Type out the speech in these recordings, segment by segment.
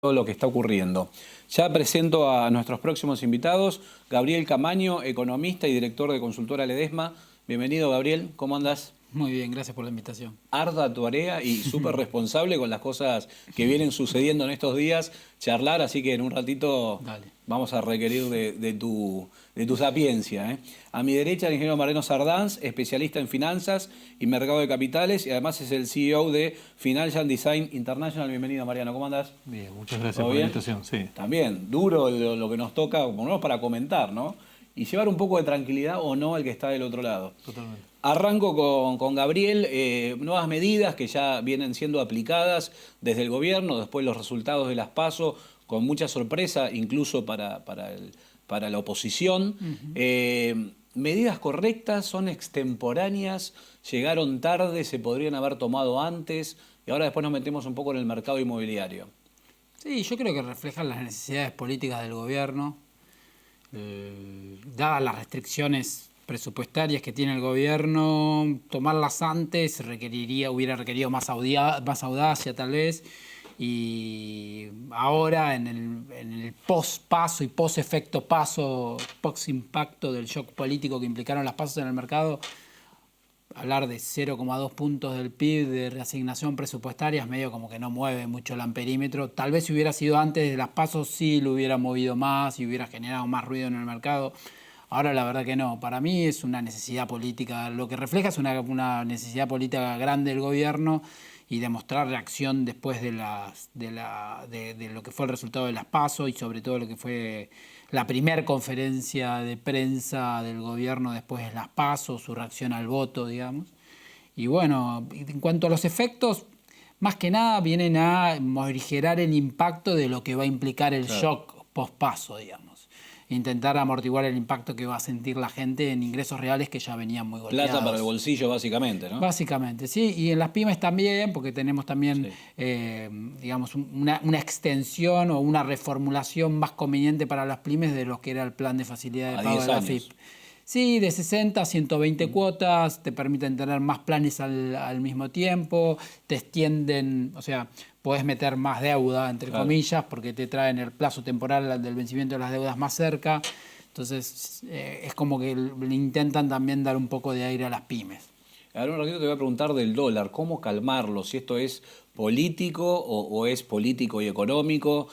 todo lo que está ocurriendo. Ya presento a nuestros próximos invitados. Gabriel Camaño, economista y director de consultora Ledesma. Bienvenido, Gabriel. ¿Cómo andás? Muy bien, gracias por la invitación. Ardua tu tarea y súper responsable con las cosas que vienen sucediendo en estos días. Charlar, así que en un ratito Dale. vamos a requerir de tu sapiencia. A mi derecha, el ingeniero Mariano Sardanz, especialista en finanzas y mercado de capitales, y además es el CEO de Financial Design International. Bienvenido, Mariano. ¿Cómo andás? Bien, muchas gracias por la invitación. Sí. También, duro lo que nos toca, por lo menos para comentar, ¿no? Y llevar un poco de tranquilidad o no al que está del otro lado. Totalmente. Arranco con Gabriel, nuevas medidas que ya vienen siendo aplicadas desde el gobierno, después los resultados de las PASO, con mucha sorpresa, incluso para la oposición. Medidas correctas, son extemporáneas, llegaron tarde, se podrían haber tomado antes, y ahora después nos metemos un poco en el mercado inmobiliario. Sí, yo creo que reflejan las necesidades políticas del gobierno, dadas las restricciones presupuestarias que tiene el gobierno, tomarlas antes hubiera requerido más audacia tal vez, y ahora en el post-paso y post-efecto paso, post-impacto del shock político que implicaron las pasos en el mercado, hablar de 0,2 puntos del PIB de reasignación presupuestaria es medio como que no mueve mucho el amperímetro. Tal vez si hubiera sido antes de las pasos sí lo hubiera movido más y hubiera generado más ruido en el mercado. Ahora la verdad que no. Para mí es una necesidad política. Lo que refleja es una necesidad política grande del gobierno y demostrar reacción después de lo que fue el resultado de las PASO y sobre todo lo que fue la primera conferencia de prensa del gobierno después de las PASO, su reacción al voto, digamos. Y bueno, en cuanto a los efectos, más que nada vienen a morigerar el impacto de lo que va a implicar el shock post-PASO, digamos. Intentar amortiguar el impacto que va a sentir la gente en ingresos reales que ya venían muy golpeados. Plata para el bolsillo, básicamente, ¿no? Básicamente, sí. Y en las pymes también, porque tenemos también, digamos, una extensión o una reformulación más conveniente para las pymes de lo que era el plan de facilidad de pago de la AFIP. Sí, de 60 a 120 cuotas, te permiten tener más planes al mismo tiempo, te extienden, o sea, podés meter más deuda, entre comillas, porque te traen el plazo temporal del vencimiento de las deudas más cerca. Entonces, es como que le intentan también dar un poco de aire a las pymes. Ahora un ratito te voy a preguntar del dólar, ¿cómo calmarlo? Si esto es político o es político y económico.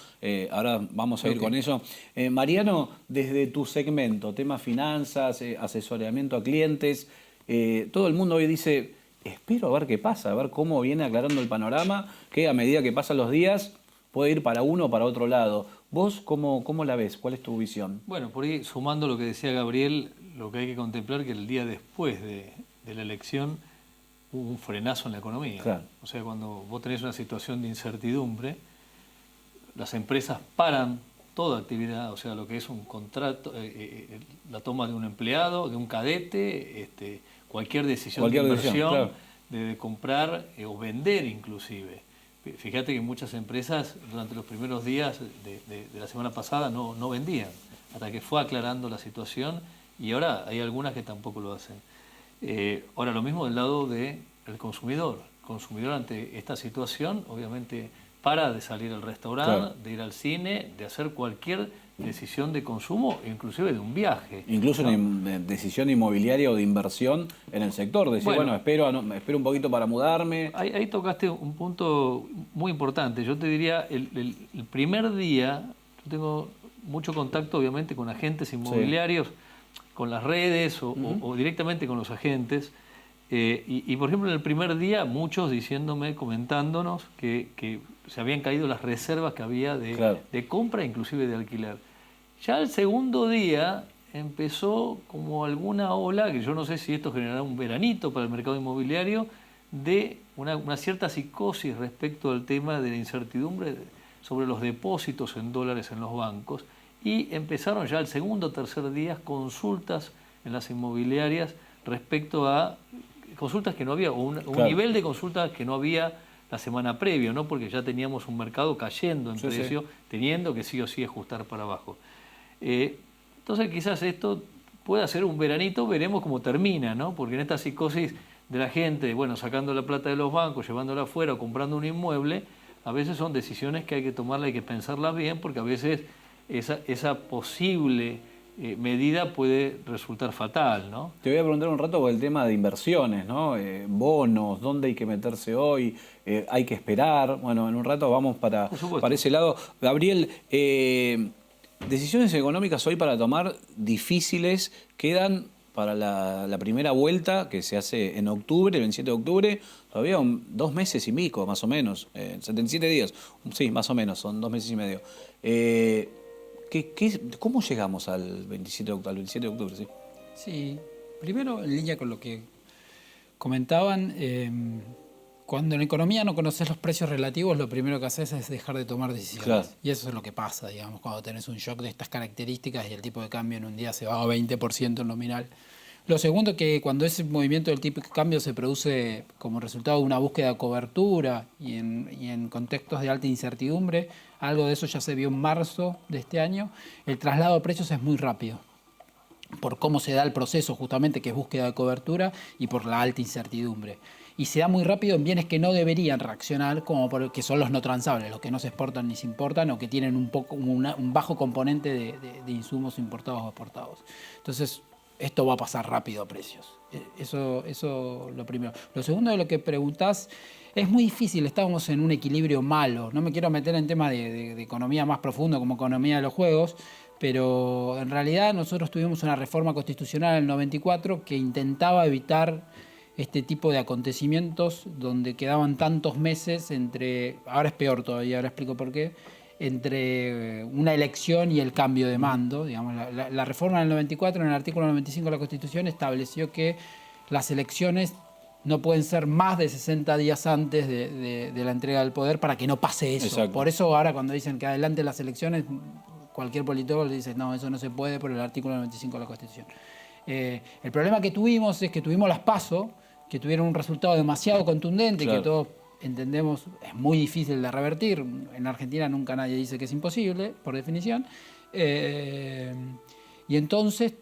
Ahora vamos a ir con eso. Mariano, desde tu segmento, tema finanzas, asesoramiento a clientes, todo el mundo hoy dice, espero a ver qué pasa, a ver cómo viene aclarando el panorama, que a medida que pasan los días puede ir para uno o para otro lado. ¿Vos cómo la ves? ¿Cuál es tu visión? Bueno, por ahí, sumando lo que decía Gabriel, lo que hay que contemplar que el día después de la elección hubo un frenazo en la economía. Claro. O sea, cuando vos tenés una situación de incertidumbre, las empresas paran toda actividad, o sea, lo que es un contrato, la toma de un empleado, de un cadete, cualquier decisión de inversión, de comprar o vender inclusive. Fíjate que muchas empresas durante los primeros días de la semana pasada no vendían, hasta que fue aclarando la situación y ahora hay algunas que tampoco lo hacen. Ahora lo mismo del lado del consumidor. El consumidor ante esta situación obviamente para de salir al restaurante, de ir al cine, de hacer cualquier decisión de consumo, inclusive de un viaje. Incluso una decisión inmobiliaria o de inversión en el sector. Decir, bueno, espero un poquito para mudarme. Ahí tocaste un punto muy importante. Yo te diría, el primer día, yo tengo mucho contacto obviamente con agentes inmobiliarios, con las redes o directamente con los agentes. Y por ejemplo, en el primer día, muchos comentándonos que se habían caído las reservas que había de compra, inclusive de alquiler. Ya el segundo día empezó como alguna ola, que yo no sé si esto generará un veranito para el mercado inmobiliario, de una cierta psicosis respecto al tema de la incertidumbre sobre los depósitos en dólares en los bancos. Y empezaron ya el segundo o tercer día consultas en las inmobiliarias respecto a consultas que no había, o un nivel de consultas que no había la semana previa, ¿no? Porque ya teníamos un mercado cayendo en precio, teniendo que sí o sí ajustar para abajo. Entonces quizás esto pueda ser un veranito, veremos cómo termina, ¿no? Porque en esta psicosis de la gente, bueno, sacando la plata de los bancos, llevándola afuera o comprando un inmueble, a veces son decisiones que hay que tomarlas, hay que pensarlas bien, porque a veces esa posible medida puede resultar fatal, ¿no? Te voy a preguntar un rato por el tema de inversiones, ¿no? Bonos, ¿dónde hay que meterse hoy? ¿Hay que esperar? Bueno, en un rato vamos para ese lado. Gabriel, decisiones económicas hoy para tomar difíciles quedan para la primera vuelta que se hace en octubre, el 27 de octubre, todavía 2 meses y pico, más o menos, 77 días, sí, más o menos, son 2 meses y medio. ¿Cómo llegamos al 27 de octubre? Sí. Sí, primero en línea con lo que comentaban, cuando en economía no conoces los precios relativos, lo primero que haces es dejar de tomar decisiones. Claro. Y eso es lo que pasa, digamos, cuando tenés un shock de estas características y el tipo de cambio en un día se va a 20% en nominal. Lo segundo, que cuando ese movimiento del tipo de cambio se produce como resultado de una búsqueda de cobertura y en contextos de alta incertidumbre, algo de eso ya se vio en marzo de este año, el traslado de precios es muy rápido, por cómo se da el proceso justamente, que es búsqueda de cobertura, y por la alta incertidumbre. Y se da muy rápido en bienes que no deberían reaccionar, como que son los no transables, los que no se exportan ni se importan, o que tienen un bajo componente de insumos importados o exportados. Entonces, esto va a pasar rápido a precios. Eso lo primero. Lo segundo de lo que preguntás, es muy difícil, estábamos en un equilibrio malo. No me quiero meter en temas de economía más profundo como economía de los juegos, pero en realidad nosotros tuvimos una reforma constitucional en el 94 que intentaba evitar este tipo de acontecimientos donde quedaban tantos meses entre, ahora es peor todavía, ahora explico por qué, entre una elección y el cambio de mando. Digamos, la reforma del 94, en el artículo 95 de la Constitución, estableció que las elecciones no pueden ser más de 60 días antes de la entrega del poder para que no pase eso. Exacto. Por eso ahora cuando dicen que adelante las elecciones, cualquier politólogo le dice, no, eso no se puede por el artículo 95 de la Constitución. El problema que tuvimos es que tuvimos las PASO, que tuvieron un resultado demasiado contundente, claro, que todos entendemos es muy difícil de revertir. En Argentina nunca nadie dice que es imposible, por definición. Y entonces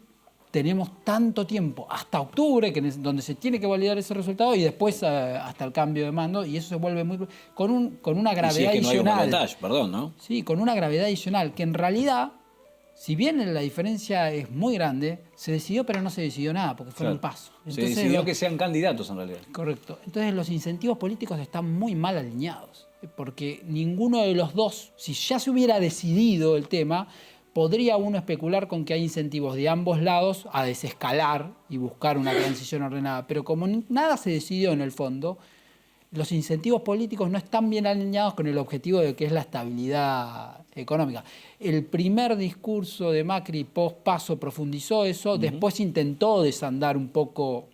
tenemos tanto tiempo, hasta octubre, donde se tiene que validar ese resultado, y después hasta el cambio de mando, y eso se vuelve muy... con una gravedad adicional. No hay perdón, ¿no? Sí, con una gravedad adicional, que en realidad, si bien la diferencia es muy grande, se decidió, pero no se decidió nada, porque fue un paso. Entonces, se decidió que sean candidatos en realidad. Correcto. Entonces los incentivos políticos están muy mal alineados, porque ninguno de los dos, si ya se hubiera decidido el tema, podría uno especular con que hay incentivos de ambos lados a desescalar y buscar una transición ordenada. Pero como nada se decidió en el fondo, los incentivos políticos no están bien alineados con el objetivo de que es la estabilidad económica. El primer discurso de Macri post-paso profundizó eso, después intentó desandar un poco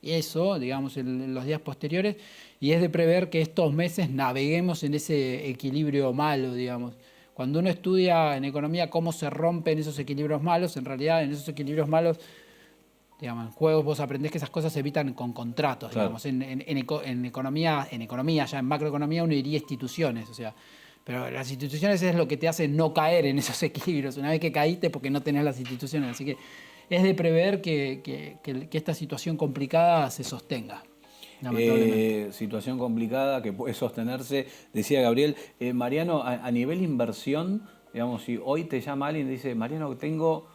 eso, digamos, en los días posteriores, y es de prever que estos meses naveguemos en ese equilibrio malo, digamos. Cuando uno estudia en economía cómo se rompen esos equilibrios malos, en realidad en esos equilibrios malos, digamos, en juegos vos aprendés que esas cosas se evitan con contratos, claro, digamos. En economía, ya en macroeconomía uno diría instituciones, o sea, pero las instituciones es lo que te hace no caer en esos equilibrios. Una vez que caíste porque no tenés las instituciones, así que es de prever que esta situación complicada se sostenga. Situación complicada que puede sostenerse, decía Gabriel. Mariano, a nivel inversión, digamos, si hoy te llama alguien y dice, Mariano, tengo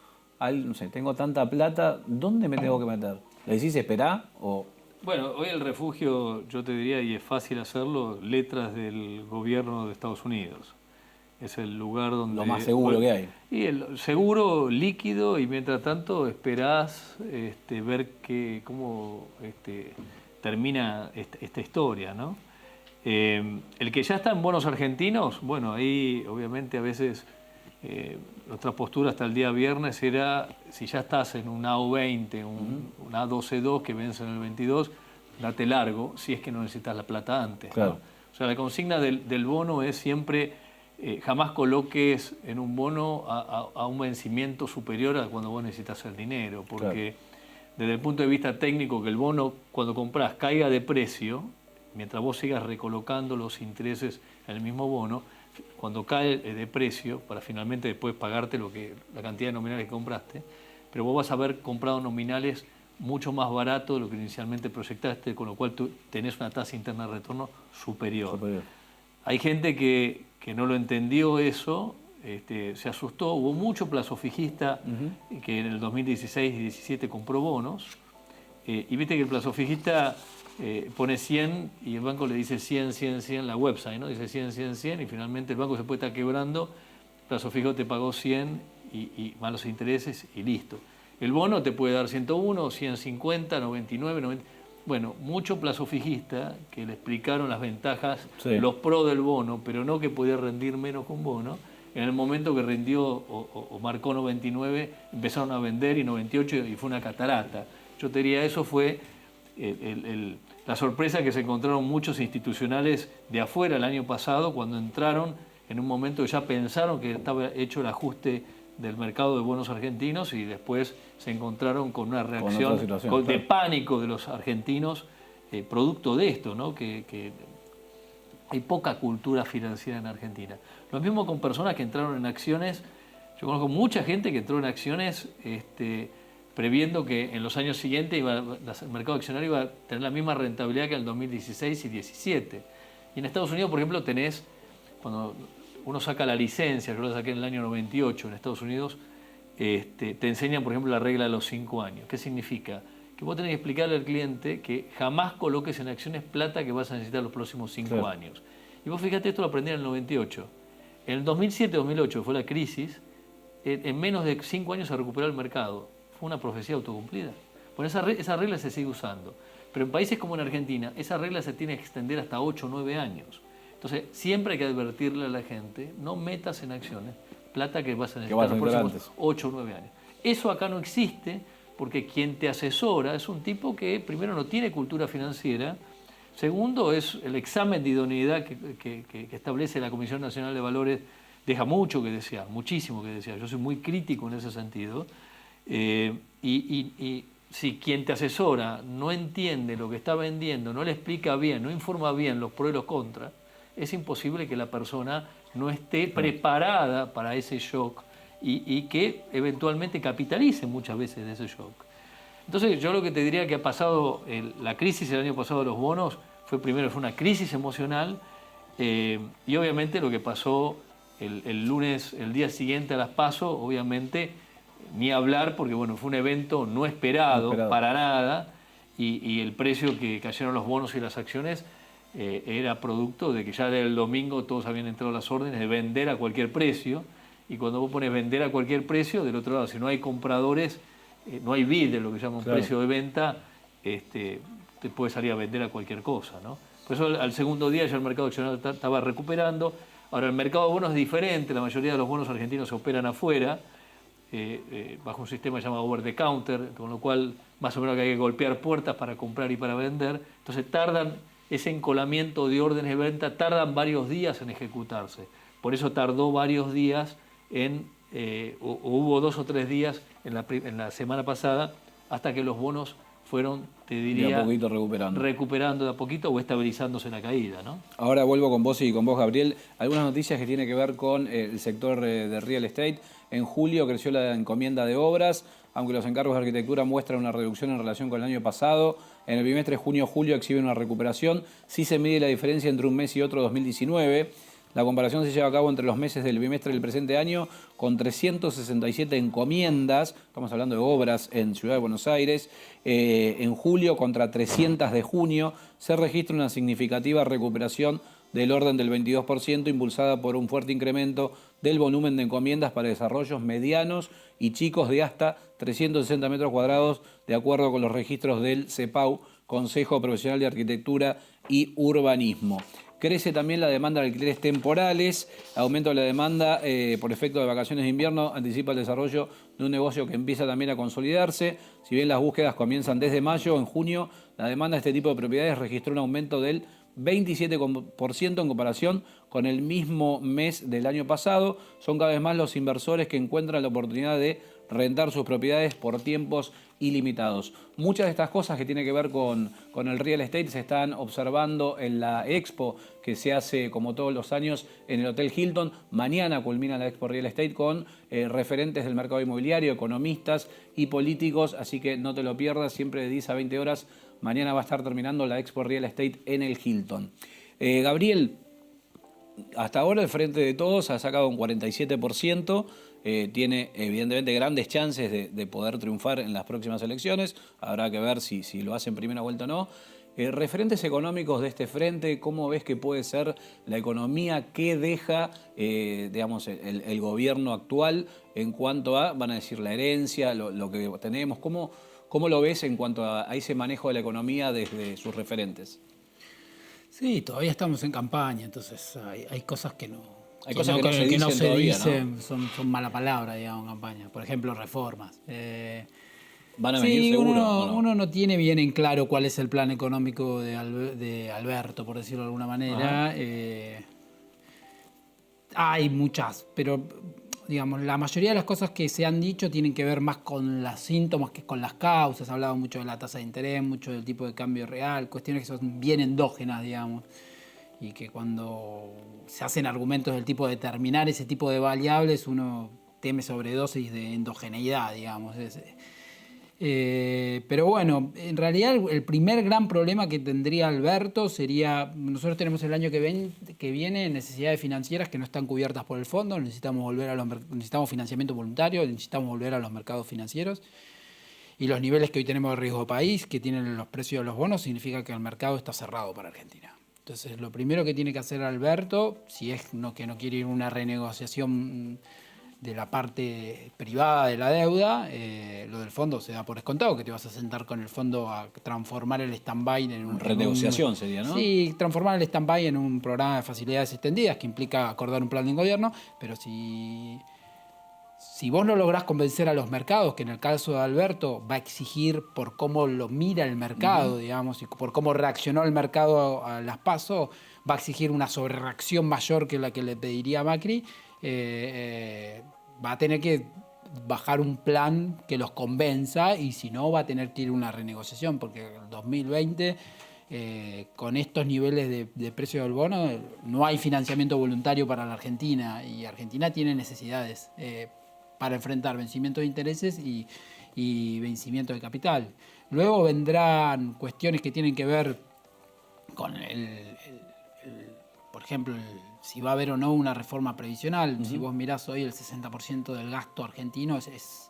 tanta plata, ¿dónde me tengo que meter? ¿Le decís esperá o...? Bueno, hoy el refugio, yo te diría, y es fácil hacerlo, letras del gobierno de Estados Unidos. Es el lugar donde... Lo más seguro que hay. Y el seguro, líquido, y mientras tanto esperás ver cómo termina esta historia, ¿no? El que ya está en bonos argentinos, bueno, ahí obviamente a veces nuestra postura hasta el día viernes era, si ya estás en un AO20, un A12-2 que vence en el 22, date largo, si es que no necesitas la plata antes, claro, ¿no? O sea, la consigna del bono es siempre, jamás coloques en un bono a un vencimiento superior a cuando vos necesitas el dinero, porque desde el punto de vista técnico, que el bono cuando compras caiga de precio, mientras vos sigas recolocando los intereses en el mismo bono, cuando cae de precio, para finalmente después pagarte la cantidad de nominales que compraste, pero vos vas a haber comprado nominales mucho más baratos de lo que inicialmente proyectaste, con lo cual tú tenés una tasa interna de retorno superior. hay gente que no lo entendió eso, se asustó. Hubo mucho plazo fijista que en el 2016 y 2017 compró bonos. Y viste que el plazo fijista pone 100 y el banco le dice 100, 100, 100, la website, ¿no? Dice 100, 100, 100 y finalmente el banco se puede estar quebrando, el plazo fijo te pagó 100 y más los intereses y listo. El bono te puede dar 101, 150, 99, 90. Bueno, mucho plazo fijista que le explicaron las ventajas, Sí. los pros del bono, pero no que podía rendir menos que un bono. En el momento que rindió o marcó 99, empezaron a vender y 98 y fue una catarata. Yo te diría, eso fue la sorpresa que se encontraron muchos institucionales de afuera el año pasado cuando entraron en un momento que ya pensaron que estaba hecho el ajuste del mercado de bonos argentinos y después se encontraron con una reacción de pánico de los argentinos producto de esto, ¿no? Que hay poca cultura financiera en Argentina. Lo mismo con personas que entraron en acciones. Yo conozco mucha gente que entró en acciones previendo que en los años siguientes el mercado accionario iba a tener la misma rentabilidad que en el 2016 y 2017. Y en Estados Unidos, por ejemplo, tenés, cuando uno saca la licencia, yo la saqué en el año 98 en Estados Unidos, te enseñan, por ejemplo, la regla de los 5 años. ¿Qué significa? Que vos tenés que explicarle al cliente que jamás coloques en acciones plata que vas a necesitar los próximos 5 años. Y vos fíjate, esto lo aprendí en el 98. En el 2007-2008, que fue la crisis, en menos de 5 años se recuperó el mercado. Fue una profecía autocumplida. Bueno, esa regla se sigue usando. Pero en países como en Argentina, esa regla se tiene que extender hasta 8 o 9 años. Entonces, siempre hay que advertirle a la gente, no metas en acciones plata que vas a necesitar los próximos 8 o 9 años. Eso acá no existe porque quien te asesora es un tipo que, primero, no tiene cultura financiera, segundo, es el examen de idoneidad que establece la Comisión Nacional de Valores, deja mucho que desear, muchísimo que desear. Yo soy muy crítico en ese sentido. Y si quien te asesora no entiende lo que está vendiendo, no le explica bien, no informa bien los pros y los contras, es imposible que la persona no esté preparada para ese shock y que eventualmente capitalice muchas veces de ese shock. Entonces yo lo que te diría que ha pasado, la crisis el año pasado de los bonos, fue una crisis emocional y obviamente lo que pasó el lunes, el día siguiente a las PASO, obviamente ni hablar porque bueno, fue un evento no esperado. Para nada y el precio que cayeron los bonos y las acciones era producto de que ya del domingo todos habían entrado las órdenes de vender a cualquier precio y cuando vos pones vender a cualquier precio, del otro lado, si no hay compradores, no hay bid, de lo que llama un precio de venta, te puede salir a vender a cualquier cosa, ¿no? Por eso al segundo día ya el mercado accionario estaba recuperando. Ahora el mercado de bonos es diferente, la mayoría de los bonos argentinos se operan afuera, bajo un sistema llamado over the counter, con lo cual más o menos que hay que golpear puertas para comprar y para vender. Entonces ese encolamiento de órdenes de venta tardan varios días en ejecutarse. Por eso tardó varios días hubo 2 o 3 días en la semana pasada hasta que los bonos fueron, te diría, de a poquito recuperando de a poquito o estabilizándose la caída, ¿no? Ahora vuelvo con vos y con vos, Gabriel. Algunas noticias que tienen que ver con el sector de real estate. En julio creció la encomienda de obras, aunque los encargos de arquitectura muestran una reducción en relación con el año pasado. En el bimestre junio-julio exhiben una recuperación. Sí se mide la diferencia entre un mes y otro 2019. La comparación se lleva a cabo entre los meses del bimestre del presente año con 367 encomiendas, estamos hablando de obras en Ciudad de Buenos Aires, en julio contra 300 de junio, se registra una significativa recuperación del orden del 22%, impulsada por un fuerte incremento del volumen de encomiendas para desarrollos medianos y chicos de hasta 360 metros cuadrados, de acuerdo con los registros del CEPAU, Consejo Profesional de Arquitectura y Urbanismo. Crece también la demanda de alquileres temporales, aumento de la demanda por efecto de vacaciones de invierno, anticipa el desarrollo de un negocio que empieza también a consolidarse. Si bien las búsquedas comienzan desde mayo, en junio la demanda de este tipo de propiedades registró un aumento del 27% en comparación con el mismo mes del año pasado. Son cada vez más los inversores que encuentran la oportunidad de rentar sus propiedades por tiempos ilimitados. Muchas de estas cosas que tienen que ver con el real estate se están observando en la Expo que se hace como todos los años en el Hotel Hilton. Mañana culmina la Expo Real Estate con referentes del mercado inmobiliario, economistas y políticos, así que no te lo pierdas, siempre de 10 a 20 horas. Mañana va a estar terminando la Expo Real Estate en el Hilton. Gabriel, hasta ahora el Frente de Todos ha sacado un 47%, tiene evidentemente grandes chances de poder triunfar en las próximas elecciones, habrá que ver si lo hace en primera vuelta o no. Referentes económicos de este frente, ¿cómo ves que puede ser la economía? ¿Qué deja digamos, el gobierno actual en cuanto a, van a decir, la herencia, lo que tenemos? ¿Cómo lo ves en cuanto a ese manejo de la economía desde sus referentes? Sí, todavía estamos en campaña, entonces hay cosas que no, Hay cosas que no se dicen todavía, ¿no? son mala palabra, digamos, en campaña. Por ejemplo, reformas. ¿Van a venir Sí, seguro o no? uno no tiene bien en claro cuál es el plan económico de Alberto, por decirlo de alguna manera. Hay muchas, pero digamos, la mayoría de las cosas que se han dicho tienen que ver más con los síntomas que con las causas. Se ha hablado mucho de la tasa de interés, mucho del tipo de cambio real, cuestiones que son bien endógenas, digamos, y que cuando se hacen argumentos del tipo de determinar ese tipo de variables, uno teme sobredosis de endogeneidad, digamos. Pero bueno, en realidad el primer gran problema que tendría Alberto sería, nosotros tenemos el año que viene necesidades financieras que no están cubiertas por el fondo, necesitamos financiamiento voluntario, necesitamos volver a los mercados financieros, y los niveles que hoy tenemos de riesgo país, que tienen los precios de los bonos, significa que el mercado está cerrado para Argentina. Entonces, lo primero que tiene que hacer Alberto, si es que no quiere ir a una renegociación de la parte privada de la deuda, lo del fondo se da por descontado, que te vas a sentar con el fondo a transformar el stand-by en un... Renegociación sería, ¿no? Sí, transformar el stand-by en un programa de facilidades extendidas que implica acordar un plan de gobierno, pero si vos no lográs convencer a los mercados, que en el caso de Alberto va a exigir por cómo lo mira el mercado, digamos, y por cómo reaccionó el mercado a las PASO, va a exigir una sobrereacción mayor que la que le pediría a Macri, va a tener que bajar un plan que los convenza, y si no va a tener que ir a una renegociación, porque en el 2020 con estos niveles de precio del bono no hay financiamiento voluntario para la Argentina, y Argentina tiene necesidades para enfrentar vencimientos de intereses y vencimiento de capital. Luego vendrán cuestiones que tienen que ver con por ejemplo, si va a haber o no una reforma previsional. Si vos mirás hoy, el 60% del gasto argentino es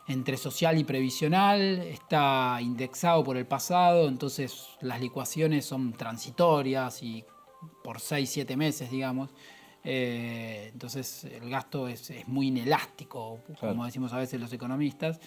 entre social y previsional, está indexado por el pasado, entonces las licuaciones son transitorias y por 6-7 meses, digamos. Entonces el gasto es muy inelástico, como decimos a veces los economistas,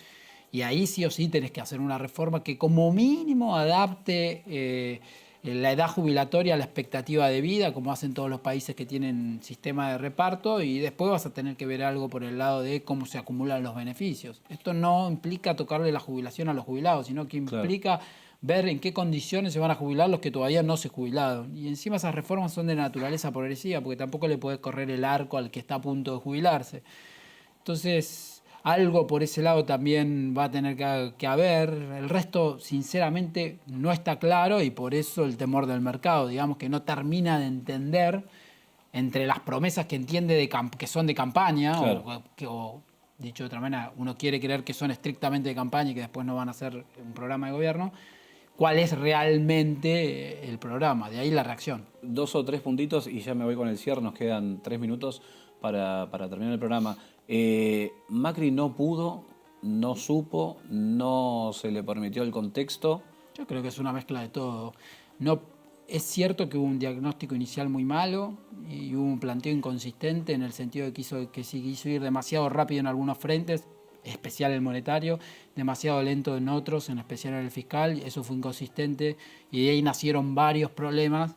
y ahí sí o sí tenés que hacer una reforma que como mínimo adapte la edad jubilatoria a la expectativa de vida, como hacen todos los países que tienen sistema de reparto, y después vas a tener que ver algo por el lado de cómo se acumulan los beneficios. Esto no implica tocarle la jubilación a los jubilados, sino que implica ver en qué condiciones se van a jubilar los que todavía no se jubilaron. Y encima esas reformas son de naturaleza progresiva, porque tampoco le podés correr el arco al que está a punto de jubilarse. Entonces, algo por ese lado también va a tener que haber. El resto, sinceramente, no está claro, y por eso el temor del mercado, digamos, que no termina de entender entre las promesas que entiende que son de campaña, o dicho de otra manera, uno quiere creer que son estrictamente de campaña y que después no van a ser un programa de gobierno, cuál es realmente el programa. De ahí la reacción. 2 o 3 puntitos y ya me voy con el cierre. Nos quedan 3 minutos para terminar el programa. Macri no pudo, no supo, no se le permitió el contexto. Yo creo que es una mezcla de todo. No, es cierto que hubo un diagnóstico inicial muy malo y hubo un planteo inconsistente en el sentido de que se quiso ir demasiado rápido en algunos frentes, en especial el monetario, demasiado lento en otros, en especial en el fiscal. Eso fue inconsistente y de ahí nacieron varios problemas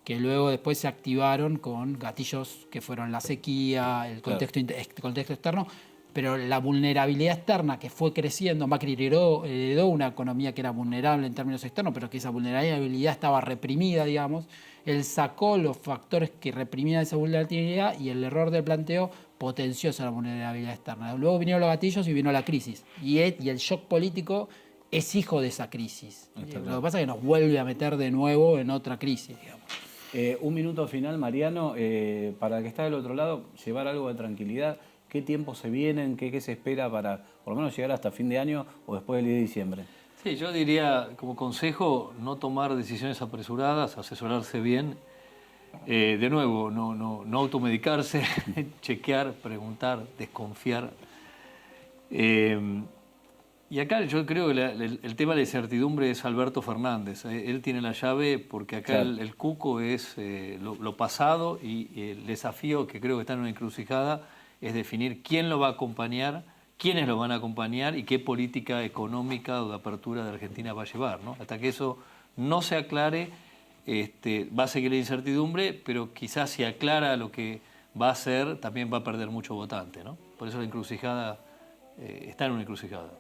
que luego después se activaron con gatillos que fueron la sequía, el contexto externo, pero la vulnerabilidad externa que fue creciendo. Macri heredó una economía que era vulnerable en términos externos, pero que esa vulnerabilidad estaba reprimida, digamos. Él sacó los factores que reprimían esa vulnerabilidad y el error del planteo potenció esa vulnerabilidad externa. Luego vinieron los gatillos y vino la crisis. Y el shock político es hijo de esa crisis. Lo que pasa es que nos vuelve a meter de nuevo en otra crisis, digamos. Un minuto final, Mariano, para el que está del otro lado, llevar algo de tranquilidad. ¿Qué tiempos se vienen? ¿Qué se espera para por lo menos llegar hasta fin de año o después del 10 de diciembre? Sí, yo diría como consejo no tomar decisiones apresuradas, asesorarse bien. De nuevo, no automedicarse, chequear, preguntar, desconfiar. Y acá yo creo que el tema de la incertidumbre es Alberto Fernández. Él tiene la llave porque acá Claro. el cuco es lo pasado y el desafío que creo que está en una encrucijada es definir quién lo va a acompañar, quiénes lo van a acompañar y qué política económica o de apertura de Argentina va a llevar, ¿no? Hasta que eso no se aclare, va a seguir la incertidumbre, pero quizás si aclara lo que va a hacer, también va a perder mucho votante, ¿no? Por eso la encrucijada está en una encrucijada.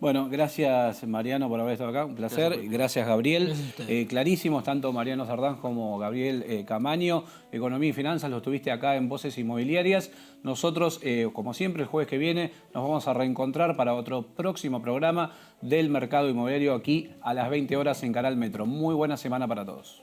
Bueno, gracias Mariano por haber estado acá, un placer. Gracias Gabriel. Gracias a ustedes. Clarísimos, tanto Mariano Sardán como Gabriel Camaño. Economía y finanzas, lo tuviste acá en Voces Inmobiliarias. Nosotros, como siempre, el jueves que viene nos vamos a reencontrar para otro próximo programa del mercado inmobiliario aquí a las 20 horas en Canal Metro. Muy buena semana para todos.